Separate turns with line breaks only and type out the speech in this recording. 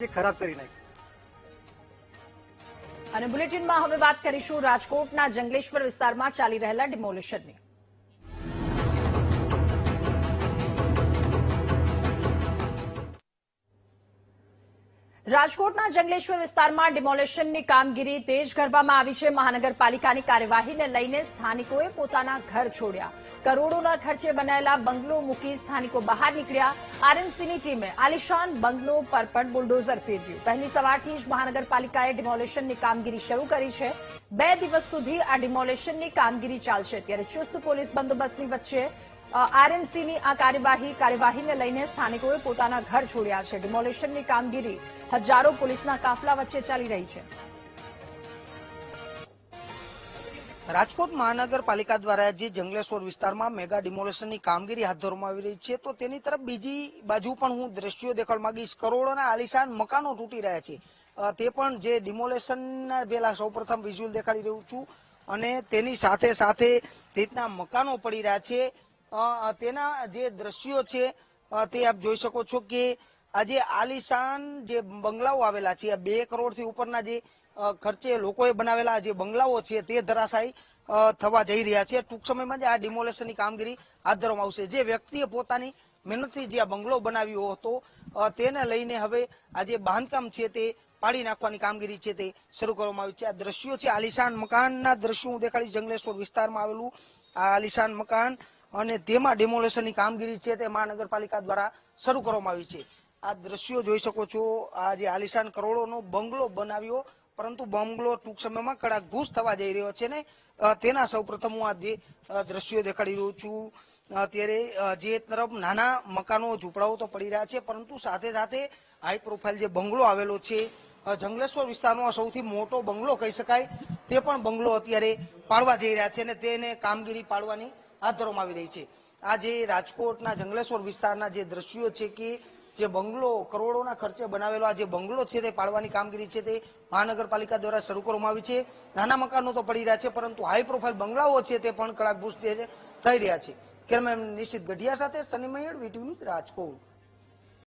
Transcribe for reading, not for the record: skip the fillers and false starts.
ખરાબ કરી નાખી.
અને બુલેટિનમાં હવે વાત કરીશું રાજકોટના જંગલેશ્વર વિસ્તારમાં ચાલી રહેલા ડિમોલિશનની. રાજકોટના જંગલેશ્વર વિસ્તારમાં ડિમોલિશનની કામગીરી તેજ કરવામાં આવી છે. મહાનગરપાલિકાની કાર્યવાહીને લઈને સ્થાનિકોએ પોતાના ઘર છોડ્યા. કરોડોના ખર્ચે બનાયેલા બંગલો મૂકી સ્થાનિકો બહાર નીકળ્યા. આરએમસીની ટીમે આલિશાન બંગલો પર પણ બુલડોઝર ફેરવ્યું. પહેલી સવારથી જ મહાનગરપાલિકાએ ડિમોલિશનની કામગીરી શરૂ કરી છે. 2 દિવસ સુધી આ ડિમોલિશનની કામગીરી ચાલશે. ત્યારે ચુસ્ત પોલીસ બંદોબસ્તની વચ્ચે આરએમસીની આ કાર્યવાહીને લઈને સ્થાનિકોએ પોતાના ઘર છોડ્યા છે. ડિમોલિશનની કામગીરી હજારો પોલીસના કાફલા વચ્ચે ચાલી રહી છે.
રાજકોટ મહાનગરપાલિકા દ્વારા જે જંગલેશ્વર વિસ્તારમાં મેગા ડિમોલેશનની કામગીરી હાથ ધરવામાં આવી રહી છે, તો તેની તરફ બીજી બાજુ પણ હું દ્રશ્યો દેખાડવા માંગીશ. કરોડોના આલિશાન મકાનો તૂટી રહ્યા છે. તે પણ જે ડિમોલેશનના પહેલા સૌપ્રથમ વિઝ્યુઅલ દેખાડી રહ્યું છું, અને તેની સાથે સાથે રીતના મકાનો પડી રહ્યા છે. તેના જે દ્રશ્યો છે તે આપ જોઈ શકો છો કે આ જે આલિશાન જે બંગલાઓ આવેલા છે, 2 કરોડથી ઉપરના જે ખર્ચે લોકોએ બનાવેલા જે બંગલાઓ છે તે ધરાશાયી થવા જઈ રહ્યા છે. ટૂંક સમયમાં જ આ ડિમોલેશનની કામગીરી હાથ ધરવામાં આવશે. જે વ્યક્તિએ પોતાની મહેનતથી જે આ બંગલો બનાવ્યો હતો તેને લઈને હવે આ જે બાંધકામ છે તે પાડી નાખવાની કામગીરી છે તે શરૂ કરવામાં આવી છે. આ દ્રશ્યો છે આલિશાન મકાનના દ્રશ્યો હું દેખાડીશ. જંગલેશ્વર વિસ્તારમાં આવેલું આ આલિશાન મકાન, અને તેમાં ડિમોલેશનની કામગીરી છે તે મહાનગરપાલિકા દ્વારા શરૂ કરવામાં આવી છે. આ દ્રશ્યો જોઈ શકો છો. આ જે આલિશાન કરોડોનો બંગલો બનાવ્યો, પરંતુ બંગલો ટૂંક સમયમાં કડાકભૂસ થવા જઈ રહ્યો છે ને તેના સૌપ્રથમ હું આ જે દ્રશ્યો દેખાડી રહ્યો છું. અત્યારે જે તરફ નાના મકાનો ઝૂંપડાઓ તો પડી રહ્યા છે, પરંતુ સાથે સાથે હાઈ પ્રોફાઇલ જે બંગલો આવેલો છે, જંગલેશ્વર વિસ્તારનો સૌથી મોટો બંગલો કહી શકાય, તે પણ બંગલો અત્યારે પાડવા જઈ રહ્યા છે, અને તેને કામગીરી પાડવાની હાથ ધરવામાં આવી રહી છે. આ જે રાજકોટના જંગલેશ્વર વિસ્તારના જે દ્રશ્યો છે કે જે બંગલો કરોડોના ખર્ચે બનાવેલો આ જે બંગલો છે તે પાડવાની કામગીરી છે તે મહાનગરપાલિકા દ્વારા શરૂ કરવામાં આવી છે. નાના મકાનો તો પડી રહ્યા છે, પરંતુ હાઈ પ્રોફાઇલ બંગલાઓ છે તે પણ કડાકભૂસ થઈ રહ્યા છે. કેમેરામેન નિશિત ગઢિયા સાથે સની મહેડ, વીટીવી ન્યૂઝ, રાજકોટ.